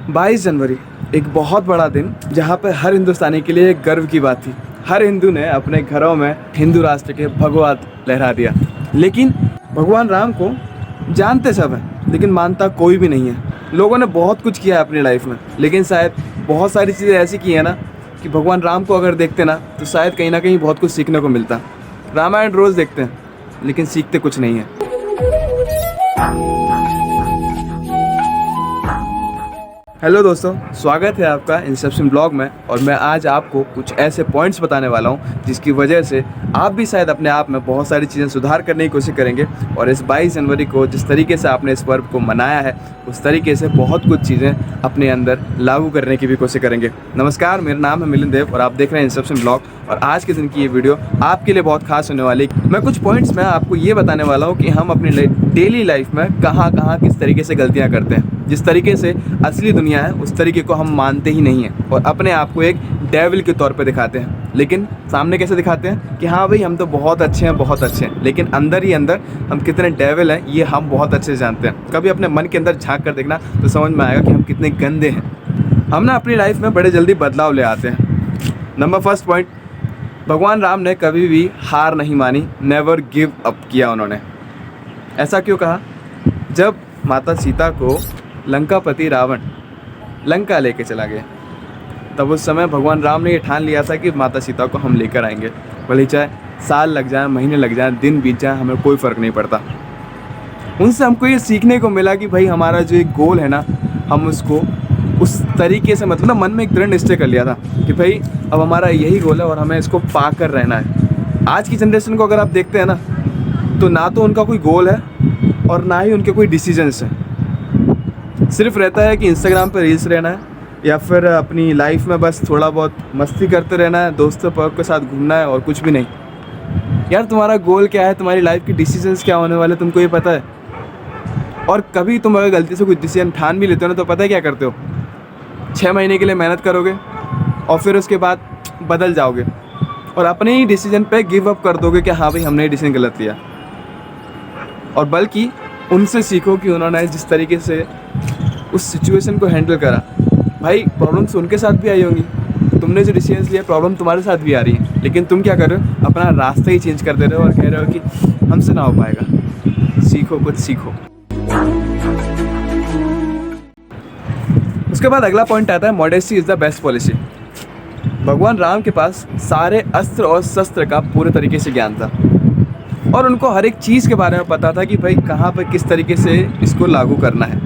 22 जनवरी एक बहुत बड़ा दिन जहाँ पे हर हिंदुस्तानी के लिए एक गर्व की बात थी। हर हिंदू ने अपने घरों में हिंदू राष्ट्र के भगवा लहरा दिया। लेकिन भगवान राम को जानते सब हैं, लेकिन मानता कोई भी नहीं है। लोगों ने बहुत कुछ किया है अपनी लाइफ में, लेकिन शायद बहुत सारी चीज़ें ऐसी की है ना कि भगवान राम को अगर देखते ना तो शायद कहीं ना कहीं बहुत कुछ सीखने को मिलता। रामायण रोज़ देखते हैं लेकिन सीखते कुछ नहीं है। हेलो दोस्तों, स्वागत है आपका इंसेप्शन ब्लॉग में। और मैं आज आपको कुछ ऐसे पॉइंट्स बताने वाला हूं जिसकी वजह से आप भी शायद अपने आप में बहुत सारी चीज़ें सुधार करने की कोशिश करेंगे। और इस 22 जनवरी को जिस तरीके से आपने इस पर्व को मनाया है उस तरीके से बहुत कुछ चीज़ें अपने अंदर लागू करने की भी कोशिश करेंगे। नमस्कार, मेरा नाम है मिलिंद देव और आप देख रहे हैं इंसेप्शन ब्लॉग। और आज के दिन की ये वीडियो आपके लिए बहुत खास होने वाली है। मैं कुछ पॉइंट्स में आपको ये बताने वाला हूँ कि हम अपनी डेली लाइफ में कहाँ कहाँ किस तरीके से गलतियाँ करते हैं। जिस तरीके से असली दुनिया है उस तरीके को हम मानते ही नहीं हैं और अपने आप को एक डेविल के तौर पे दिखाते हैं। लेकिन सामने कैसे दिखाते हैं कि हाँ भाई हम तो बहुत अच्छे हैं, बहुत अच्छे हैं, लेकिन अंदर ही अंदर हम कितने डेविल हैं ये हम बहुत अच्छे से जानते हैं। कभी अपने मन के अंदर झांक कर देखना तो समझ में आएगा कि हम कितने गंदे हैं। हम ना अपनी लाइफ में बड़े जल्दी बदलाव ले आते हैं। नंबर फर्स्ट पॉइंट, भगवान राम ने कभी भी हार नहीं मानी, नेवर गिव अप किया उन्होंने। ऐसा क्यों कहा? जब माता सीता को लंकापति रावण लंका लेके चला गया तब उस समय भगवान राम ने ये ठान लिया था कि माता सीता को हम लेकर आएंगे, भले चाहे साल लग जाए, महीने लग जाए, दिन बीत जाए, हमें कोई फ़र्क नहीं पड़ता। उनसे हमको ये सीखने को मिला कि भाई हमारा जो एक गोल है ना, हम उसको उस तरीके से मतलब मन में एक दृढ़ निश्चय कर लिया था कि भाई अब हमारा यही गोल है और हमें इसको पा कर रहना है। आज की जनरेशन को अगर आप देखते हैं ना तो ना तो उनका कोई गोल है और ना ही उनके कोई डिसीजंस हैं। सिर्फ रहता है कि इंस्टाग्राम पर रील्स रहना है या फिर अपनी लाइफ में बस थोड़ा बहुत मस्ती करते रहना है, दोस्तों के साथ घूमना है और कुछ भी नहीं। यार तुम्हारा गोल क्या है, तुम्हारी लाइफ के डिसीजंस क्या होने वाले तुमको ये पता है? और कभी तुम अगर गलती से कुछ डिसीजन ठान भी लेते हो ना तो पता है क्या करते हो? 6 महीने के लिए मेहनत करोगे और फिर उसके बाद बदल जाओगे और अपने ही डिसीजन पे गिव अप कर दोगे कि हाँ भाई हमने ये डिसीजन गलत लिया। और बल्कि उनसे सीखो कि उन्होंने जिस तरीके से उस सिचुएशन को हैंडल करा। भाई प्रॉब्लम्स उनके साथ भी आई होंगी, तुमने जो डिसीजंस लिया प्रॉब्लम तुम्हारे साथ भी आ रही है, लेकिन तुम क्या कर रहे हो? अपना रास्ता ही चेंज कर दे रहे हो और कह रहे हो कि हमसे ना हो पाएगा। सीखो, कुछ सीखो। उसके बाद अगला पॉइंट आता है, modesty is the best policy. भगवान राम के पास सारे अस्त्र और शस्त्र का पूरे तरीके से ज्ञान था और उनको हर एक चीज़ के बारे में पता था कि भाई कहाँ पर किस तरीके से इसको लागू करना है।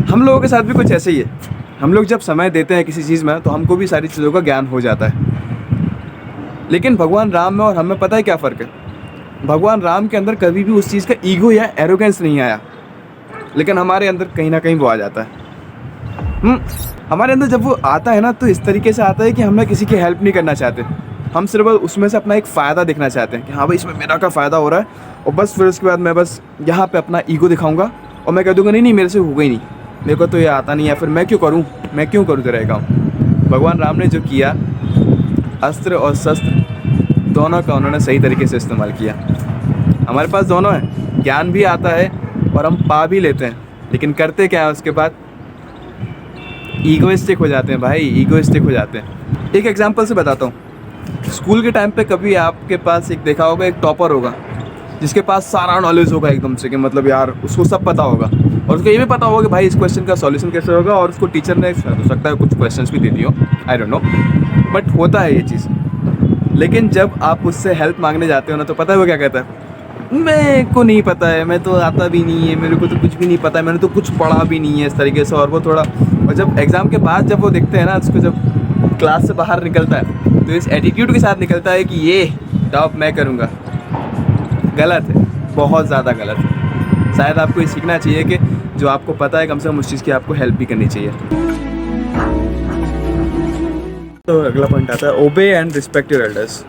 हम लोगों के साथ भी कुछ ऐसे ही है। हम लोग जब समय देते हैं किसी चीज़ में तो हमको भी सारी चीज़ों का ज्ञान हो जाता है, लेकिन भगवान राम में और हमें पता है क्या फ़र्क है? भगवान राम के अंदर कभी भी उस चीज़ का ईगो या एरोगेंस नहीं आया, लेकिन हमारे अंदर कहीं ना कहीं वो आ जाता है। हमारे अंदर जब वो आता है ना तो इस तरीके से आता है कि हमें किसी की हेल्प नहीं करना चाहते, हम सिर्फ उसमें से अपना एक फ़ायदा देखना चाहते हैं कि हाँ भाई इसमें मेरा का फ़ायदा हो रहा है और बस फिर उसके बाद मैं बस यहाँ पे अपना ईगो दिखाऊंगा और मैं कह दूँगा नहीं मेरे से होगा ही नहीं, मेरे को तो ये आता नहीं है, फिर मैं क्यों करूँ तेरा काम। भगवान राम ने जो किया, अस्त्र और शस्त्र दोनों का उन्होंने सही तरीके से इस्तेमाल किया। हमारे पास दोनों है, ज्ञान भी आता है और हम पा भी लेते हैं, लेकिन करते क्या है उसके बाद? ईगोइस्टिक हो जाते हैं भाई, ईगोइस्टिक हो जाते हैं। एक एग्जांपल से बताता हूँ। स्कूल के टाइम पे कभी आपके पास एक देखा होगा, एक टॉपर होगा जिसके पास सारा नॉलेज होगा एकदम से, कि मतलब यार उसको सब पता होगा और उसको ये भी पता होगा कि भाई इस क्वेश्चन का सॉल्यूशन कैसे होगा, और उसको टीचर ने हो सकता है कुछ क्वेश्चंस भी दे दी हो, आई डोंट नो, बट होता है ये चीज़। लेकिन जब आप उससे हेल्प मांगने जाते हो ना तो पता है वो क्या कहता है? मेरे को नहीं पता है, मैं तो आता भी नहीं है, मेरे को तो कुछ भी नहीं पता है, मैंने तो कुछ पढ़ा भी नहीं है, इस तरीके से। और वो थोड़ा, और जब एग्ज़ाम के बाद जब वो देखते हैं ना उसको, जब क्लास से बाहर निकलता है तो इस एटीट्यूड के साथ निकलता है कि ये टॉप मैं करूँगा। गलत है, बहुत ज़्यादा गलत है। शायद आपको ये सीखना चाहिए कि जो आपको पता है कम से कम उस चीज़ की आपको हेल्प भी करनी चाहिए। तो अगला पॉइंट आता है, ओबे एंड रिस्पेक्ट योर एल्डर्स।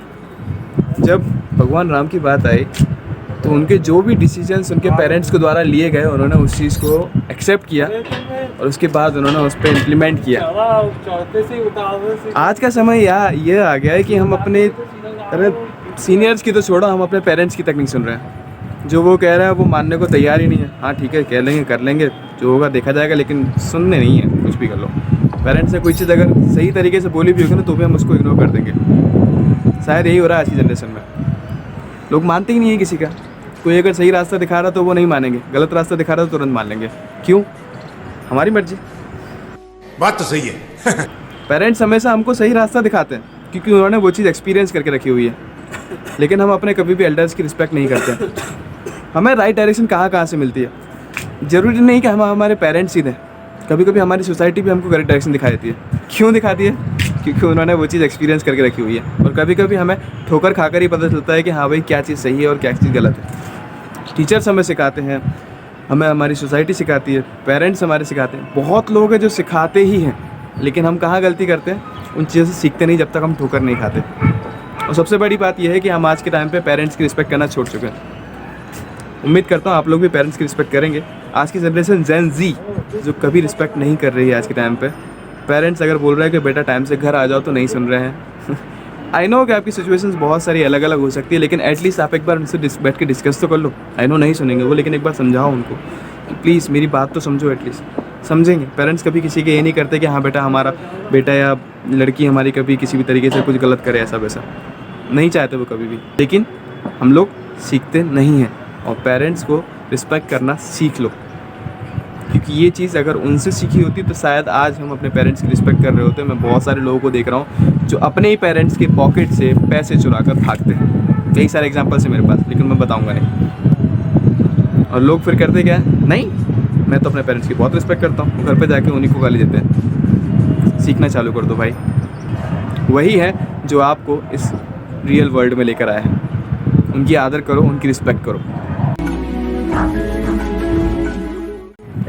जब भगवान राम की बात आई तो उनके जो भी डिसीजंस उनके पेरेंट्स के द्वारा लिए गए उन्होंने उस चीज़ को एक्सेप्ट किया और उसके बाद उन्होंने उस पर इम्प्लीमेंट किया। आज का समय ये आ गया है कि हम अपने सीनियर्स की तो छोड़ो, हम अपने पेरेंट्स की तक नहीं सुन रहे हैं। जो वो कह रहे हैं वो मानने को तैयार ही नहीं है। हाँ ठीक है, कह लेंगे, कर लेंगे, जो होगा देखा जाएगा, लेकिन सुनने नहीं है, कुछ भी कर लो। पेरेंट्स से कोई चीज़ अगर सही तरीके से बोली भी होगी ना तो भी हम उसको इग्नोर कर देंगे। शायद यही हो रहा है आज की जनरेशन में, लोग मानते ही नहीं है किसी का। कोई अगर सही रास्ता दिखा रहा तो वो नहीं मानेंगे, गलत रास्ता दिखा रहा तो तुरंत मान लेंगे। क्यों? हमारी मर्जी। बात तो सही है। पेरेंट्स हमेशा हमको सही रास्ता दिखाते हैं क्योंकि उन्होंने वो चीज़ एक्सपीरियंस करके रखी हुई है, लेकिन हम अपने कभी भी एल्डर्स की रिस्पेक्ट नहीं करते। हमें राइट डायरेक्शन कहाँ से मिलती है? ज़रूरी नहीं कि हम हमारे पेरेंट्स ही दें, कभी कभी हमारी सोसाइटी भी हमको करेक्ट डायरेक्शन दिखा देती है। क्यों दिखाती है? क्योंकि उन्होंने वो चीज़ एक्सपीरियंस करके रखी हुई है। और कभी कभी हमें ठोकर खाकर ही पता चलता है कि हाँ भाई क्या चीज़ सही है और क्या चीज़ गलत है। टीचर्स हमें सिखाते हैं, हमें हमारी सोसाइटी सिखाती है, पेरेंट्स हमारे सिखाते हैं। बहुत लोग हैं जो सिखाते ही हैं, लेकिन हम कहाँ गलती करते हैं? उन चीज़ों से सीखते नहीं जब तक हम ठोकर नहीं खाते। और सबसे बड़ी बात यह है कि हम आज के टाइम पे पेरेंट्स की रिस्पेक्ट करना छोड़ चुके हैं। उम्मीद करता हूँ आप लोग भी पेरेंट्स की रिस्पेक्ट करेंगे। आज की जनरेशन जेन जी जो कभी रिस्पेक्ट नहीं कर रही है आज के टाइम पे। पेरेंट्स अगर बोल रहे हैं कि बेटा टाइम से घर आ जाओ तो नहीं सुन रहे हैं। आई नो कि आपकी सिचुएशंस बहुत सारी अलग अलग हो सकती है, लेकिन एटलीस्ट आप एक बार उनसे बैठ के डिस्कस तो कर लो। आई नो नहीं सुनेंगे वो, लेकिन एक बार समझाओ उनको कि प्लीज़ मेरी बात तो समझो। एटलीस्ट समझेंगे। पेरेंट्स कभी किसी के ये नहीं करते कि हाँ बेटा हमारा बेटा या लड़की हमारी कभी किसी भी तरीके से कुछ गलत करे, ऐसा वैसा नहीं चाहते वो कभी भी। लेकिन हम लोग सीखते नहीं हैं, और पेरेंट्स को रिस्पेक्ट करना सीख लो, क्योंकि ये चीज़ अगर उनसे सीखी होती तो शायद आज हम अपने पेरेंट्स की रिस्पेक्ट कर रहे होते। मैं बहुत सारे लोगों को देख रहा हूँ जो अपने ही पेरेंट्स के पॉकेट से पैसे चुरा कर भागते हैं। कई सारे एग्जाम्पल्स हैं मेरे पास, लेकिन मैं बताऊँगा नहीं। और लोग फिर करते क्या है, नहीं मैं तो अपने पेरेंट्स की बहुत रिस्पेक्ट करता हूँ, घर पे जाके उन्हीं को गाली देते हैं। सीखना चालू कर दो भाई, वही है जो आपको इस रियल वर्ल्ड में लेकर आया है। उनकी आदर करो, उनकी रिस्पेक्ट करो।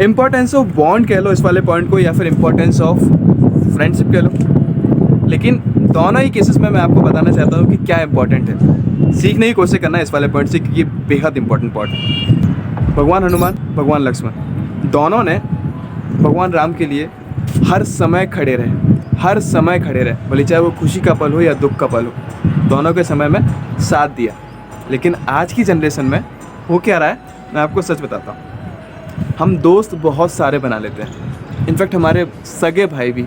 इम्पोर्टेंस ऑफ बॉन्ड कह लो इस वाले पॉइंट को, या फिर इम्पोर्टेंस ऑफ फ्रेंडशिप कह लो, लेकिन दोनों ही केसेस में मैं आपको बताना चाहता हूँ कि क्या इंपॉर्टेंट है। सीखने की कोशिश करना है इस वाले पॉइंट से, क्योंकि ये बेहद इंपॉर्टेंट पॉइंट है। भगवान हनुमान, भगवान लक्ष्मण दोनों ने भगवान राम के लिए हर समय खड़े रहे, हर समय खड़े रहे, भले चाहे वो खुशी का पल हो या दुख का पल हो, दोनों के समय में साथ दिया। लेकिन आज की जनरेशन में हो क्या रहा है, मैं आपको सच बताता हूँ। हम दोस्त बहुत सारे बना लेते हैं, इनफैक्ट हमारे सगे भाई भी।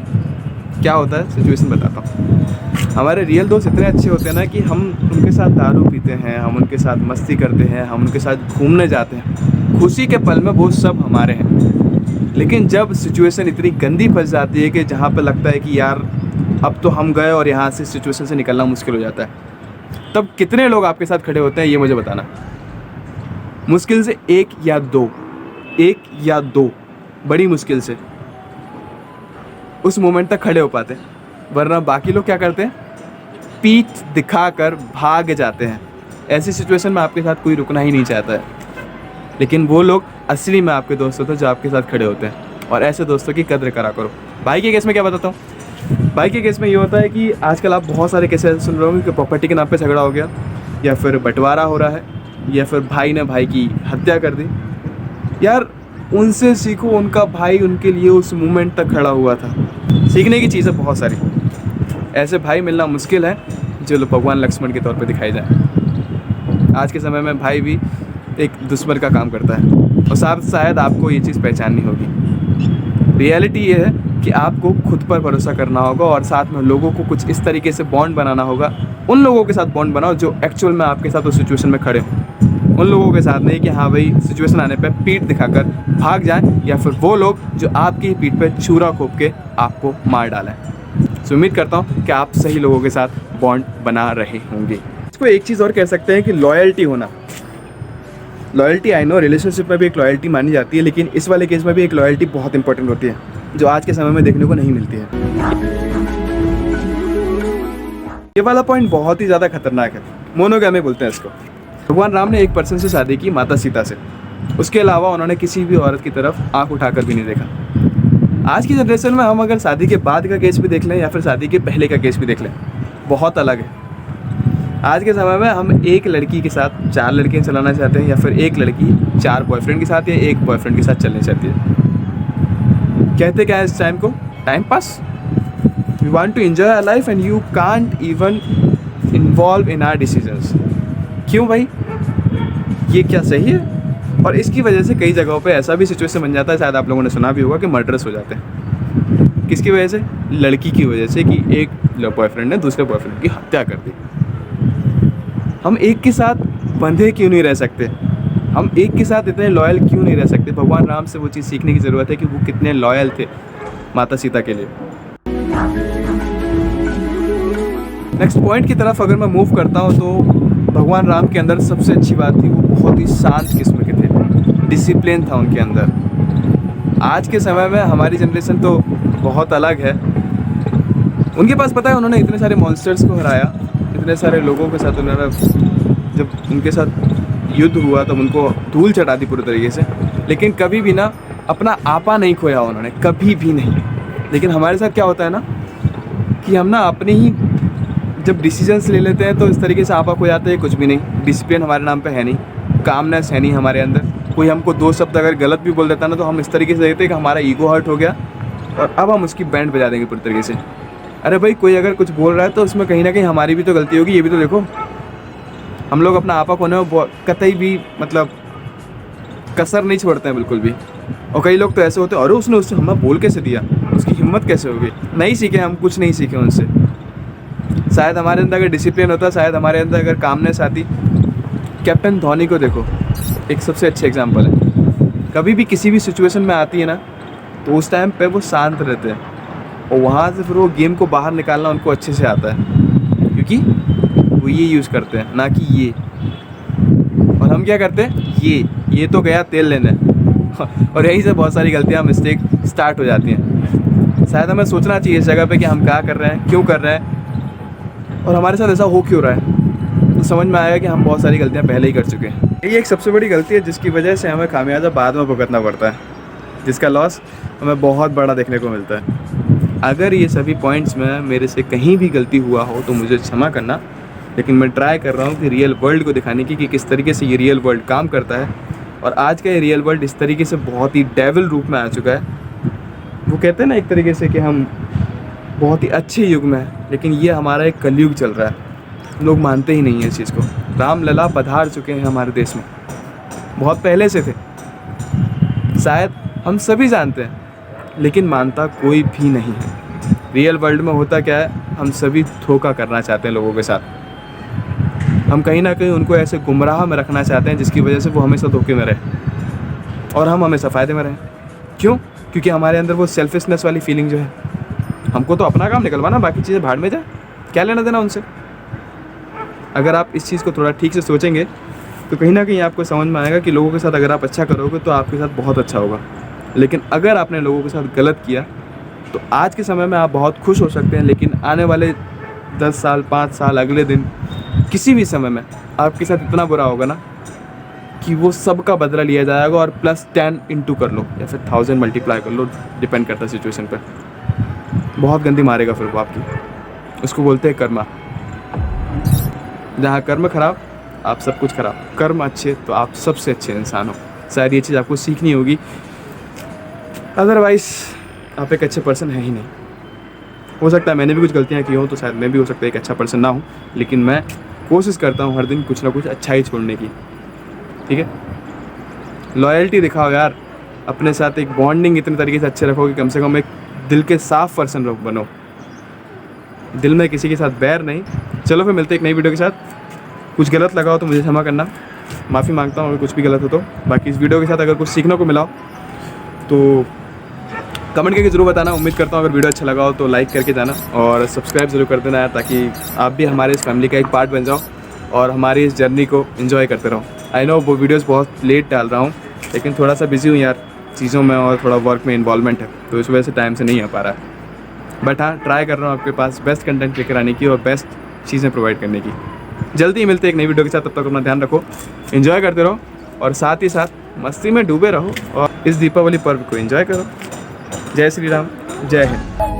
क्या होता है सिचुएशन बताता हूँ। हमारे रियल दोस्त इतने अच्छे होते हैं ना कि हम उनके साथ दारू पीते हैं, हम उनके साथ मस्ती करते हैं, हम उनके साथ घूमने जाते हैं, खुशी के पल में वो सब हमारे हैं। लेकिन जब सिचुएशन इतनी गंदी फंस जाती है कि जहाँ पे लगता है कि यार अब तो हम गए और यहाँ से सिचुएशन से निकलना मुश्किल हो जाता है, तब कितने लोग आपके साथ खड़े होते हैं ये मुझे बताना। मुश्किल से एक या दो, बड़ी मुश्किल से उस मोमेंट तक खड़े हो पाते हैं, वरना बाकी लोग क्या करते हैं, पीठ दिखाकर भाग जाते हैं। ऐसी सिचुएशन में आपके साथ कोई रुकना ही नहीं चाहता है, लेकिन वो लोग असली में आपके दोस्त होते हैं जो आपके साथ खड़े होते हैं। और ऐसे दोस्तों की कद्र करा करो। भाई के केस में क्या बताता हूँ, भाई के केस में ये होता है कि आजकल आप बहुत सारे केस ऐसे सुन रहे होंगे कि प्रॉपर्टी के नाम पे झगड़ा हो गया, या फिर बंटवारा हो रहा है, या फिर भाई ने भाई की हत्या कर दी। यार उनसे सीखो, उनका भाई उनके लिए उस मोमेंट तक खड़ा हुआ था। सीखने की चीज़ें बहुत सारी, ऐसे भाई मिलना मुश्किल है जो लोग भगवान लक्ष्मण के तौर पे दिखाए जाए। आज के समय में भाई भी एक दुश्मन का काम करता है, और शायद आपको ये चीज़ पहचाननी होगी। रियलिटी ये है कि आपको खुद पर भरोसा करना होगा, और साथ में लोगों को कुछ इस तरीके से बॉन्ड बनाना होगा। उन लोगों के साथ बॉन्ड बनाओ जो एक्चुअल में आपके साथ उस सिचुएशन में खड़े हों। उन लोगों के साथ नहीं कि हाँ भाई सिचुएशन आने पे पीठ दिखाकर भाग जाएं, या फिर वो लोग जो आपकी पीठ पे छुरा घोंप के आपको मार डालें। तो उम्मीद करता हूँ कि आप सही लोगों के साथ बॉन्ड बना रहे होंगे। इसको एक चीज़ और कह सकते हैं कि लॉयल्टी होना। लॉयल्टी आई नो रिलेशनशिप में भी एक लॉयल्टी मानी जाती है, लेकिन इस वाले केस में भी एक लॉयल्टी बहुत इंपॉर्टेंट होती है, जो आज के समय में देखने को नहीं मिलती है। ये वाला पॉइंट बहुत ही ज़्यादा खतरनाक है, मोनोगैमी बोलते हैं इसको। भगवान राम ने एक पर्सन से शादी की, माता सीता से। उसके अलावा उन्होंने किसी भी औरत की तरफ आंख उठाकर भी नहीं देखा। आज की जनरेशन में हम अगर शादी के बाद का केस भी देख लें या फिर शादी के पहले का केस भी देख लें, बहुत अलग है। आज के समय में हम एक लड़की के साथ 4 लड़कियां चलाना चाहते हैं, या फिर एक लड़की 4 बॉयफ्रेंड के साथ या एक बॉयफ्रेंड के साथ चलनी चाहती है। कहते क्या है इस टाइम को, time pass. We want to enjoy our life and you can't even involve in our decisions. क्यों भाई, ये क्या सही है? और इसकी वजह से कई जगहों पे ऐसा भी सिचुएशन बन जाता है, शायद आप लोगों ने सुना भी होगा, कि मर्डर्स हो जाते हैं। किसकी वजह से? लड़की की वजह से, कि एक बॉयफ्रेंड ने दूसरे बॉयफ्रेंड की हत्या कर दी। हम एक के साथ बंधे क्यों नहीं रह सकते? हम एक के साथ इतने लॉयल क्यों नहीं रह सकते? भगवान राम से वो चीज़ सीखने की ज़रूरत है कि वो कितने लॉयल थे माता सीता के लिए। नेक्स्ट पॉइंट की तरफ अगर मैं मूव करता हूँ तो भगवान राम के अंदर सबसे अच्छी बात थी, वो बहुत ही शांत किस्म के थे, डिसिप्लिन था उनके अंदर। आज के समय में हमारी जनरेशन तो बहुत अलग है। उनके पास पता है, उन्होंने इतने सारे मॉन्स्टर्स को हराया, इतने सारे लोगों के साथ उन्होंने, जब उनके साथ युद्ध हुआ तब उनको धूल चटा दी पूरी तरीके से, लेकिन कभी भी ना अपना आपा नहीं खोया उन्होंने, कभी भी नहीं। लेकिन हमारे साथ क्या होता है ना, कि हम ना अपने ही जब डिसीजंस ले लेते हैं तो इस तरीके से आपा खो जाते हैं, कुछ भी नहीं, डिसिप्लिन हमारे नाम पे है नहीं, कामनेस है नहीं हमारे अंदर। कोई हमको दो शब्द अगर गलत भी बोल देता ना तो हम इस तरीके से देखते हैं कि हमारा ईगो हर्ट हो गया और अब हम उसकी बैंड बजा देंगे पूरी तरीके से। अरे भाई, कोई अगर कुछ बोल रहा है तो उसमें कहीं ना कहीं हमारी भी तो गलती होगी, ये भी तो देखो। हम लोग अपना आपा खोने में कतई भी मतलब कसर नहीं छोड़ते हैं बिल्कुल भी। और कई लोग तो ऐसे होते हैं, अरे उसने हमें बोल कैसे दिया, उसकी हिम्मत कैसे हो गई। नहीं सीखे, हम कुछ नहीं सीखे उनसे। शायद हमारे अंदर अगर डिसिप्लिन होता, शायद हमारे अंदर अगर कामनेस आती। कैप्टन धोनी को देखो, एक सबसे अच्छे एग्जाम्पल है। कभी भी किसी भी सिचुएशन में आती है ना तो उस टाइम पे वो शांत रहते हैं और वहाँ से फिर वो गेम को बाहर निकालना उनको अच्छे से आता है, क्योंकि वो ये यूज़ करते हैं, ना कि ये। और हम क्या करते हैं, ये तो गया तेल लेने और यहीं से बहुत सारी गलतियाँ, मिस्टेक स्टार्ट हो जाती हैं। शायद हमें सोचना चाहिए इस जगह पे कि हम क्या कर रहे हैं, क्यों कर रहे हैं और हमारे साथ ऐसा हो क्यों रहा है। तो समझ में आएगा कि हम बहुत सारी गलतियाँ पहले ही कर चुके हैं। ये एक सबसे बड़ी गलती है जिसकी वजह से हमें खामियाजा बाद में भुगतना पड़ता है, जिसका लॉस हमें बहुत बड़ा देखने को मिलता है। अगर ये सभी पॉइंट्स में मेरे से कहीं भी गलती हुआ हो तो मुझे क्षमा करना, लेकिन मैं ट्राई कर रहा हूँ कि रियल वर्ल्ड को दिखाने की कि किस तरीके से ये रियल वर्ल्ड काम करता है। और आज का ये रियल वर्ल्ड इस तरीके से बहुत ही डेविल रूप में आ चुका है। वो कहते हैं ना एक तरीके से कि हम बहुत ही अच्छे युग में है, लेकिन ये हमारा एक कलयुग चल रहा है। लोग मानते ही नहीं हैं इस चीज़ को। रामलला पधार चुके हैं हमारे देश में, बहुत पहले से थे, शायद हम सभी जानते हैं, लेकिन मानता कोई भी नहीं है। रियल वर्ल्ड में होता क्या है, हम सभी धोखा करना चाहते हैं लोगों के साथ। हम कहीं ना कहीं उनको ऐसे गुमराह में रखना चाहते हैं जिसकी वजह से वो हमेशा धोखे में रहे और हम हमेशा फ़ायदे में रहें। क्यों? क्योंकि हमारे अंदर वो सेल्फिशनेस वाली फीलिंग जो है, हमको तो अपना काम निकलवाना, बाकी चीज़ें भाड़ में जाए, क्या लेना देना उनसे। अगर आप इस चीज़ को थोड़ा ठीक से सोचेंगे तो कहीं ना कहीं आपको समझ में आएगा कि लोगों के साथ अगर आप अच्छा करोगे तो आपके साथ बहुत अच्छा होगा। लेकिन अगर आपने लोगों के साथ गलत किया तो आज के समय में आप बहुत खुश हो सकते हैं, लेकिन आने वाले 10 साल, 5 साल, अगले दिन, किसी भी समय में आपके साथ इतना बुरा होगा ना कि वो सब का बदला लिया जाएगा और +10 इंटू कर लो या फिर 1000 मल्टीप्लाई कर लो, डिपेंड करता है सिचुएशन पर। बहुत गंदी मारेगा फिर वो आपकी। उसको बोलते हैं कर्मा। जहाँ कर्म खराब, आप सब कुछ खराब। कर्म अच्छे तो आप सबसे अच्छे इंसान हो। शायद ये चीज़ आपको सीखनी होगी, अदरवाइज़ आप एक अच्छे पर्सन है ही नहीं। हो सकता है मैंने भी कुछ गलतियाँ की हों तो शायद मैं भी हो सकता है एक अच्छा पर्सन ना हूँ, लेकिन मैं कोशिश करता हूँ हर दिन कुछ ना कुछ अच्छा ही छोड़ने की। ठीक है, लॉयल्टी दिखाओ यार अपने साथ, एक बॉन्डिंग इतने तरीके से अच्छे रखो कि कम से कम एक दिल के साफ पर्सन बनो, दिल में किसी के साथ बैर नहीं। चलो फिर मिलते हैं एक नई वीडियो के साथ। कुछ गलत लगा हो तो मुझे क्षमा करना, माफ़ी मांगता हूँ अगर कुछ भी गलत हो तो। बाकी इस वीडियो के साथ अगर कुछ सीखने को मिला हो तो कमेंट करके ज़रूर बताना। उम्मीद करता हूँ अगर वीडियो अच्छा लगा हो तो लाइक करके जाना और सब्सक्राइब ज़रूर कर देना यार, ताकि आप भी हमारे इस फैमिली का एक पार्ट बन जाओ और हमारी इस जर्नी को एंजॉय करते रहो। आई नो वो वीडियोज़ बहुत लेट डाल रहा हूँ, लेकिन थोड़ा सा बिजी हूँ यार चीज़ों में और थोड़ा वर्क में इन्वॉल्वमेंट है, तो इस वजह से टाइम से नहीं आ पा रहा है। बट हाँ, ट्राई कर रहा हूँ आपके पास बेस्ट कंटेंट लेकर आने की और बेस्ट चीज़ें प्रोवाइड करने की। जल्दी ही मिलते हैं एक नई वीडियो के साथ, तब तक अपना ध्यान रखो, एंजॉय करते रहो और साथ ही साथ मस्ती में डूबे रहो और इस दीपावली पर्व को एंजॉय करो। जय श्री राम, जय हिंद।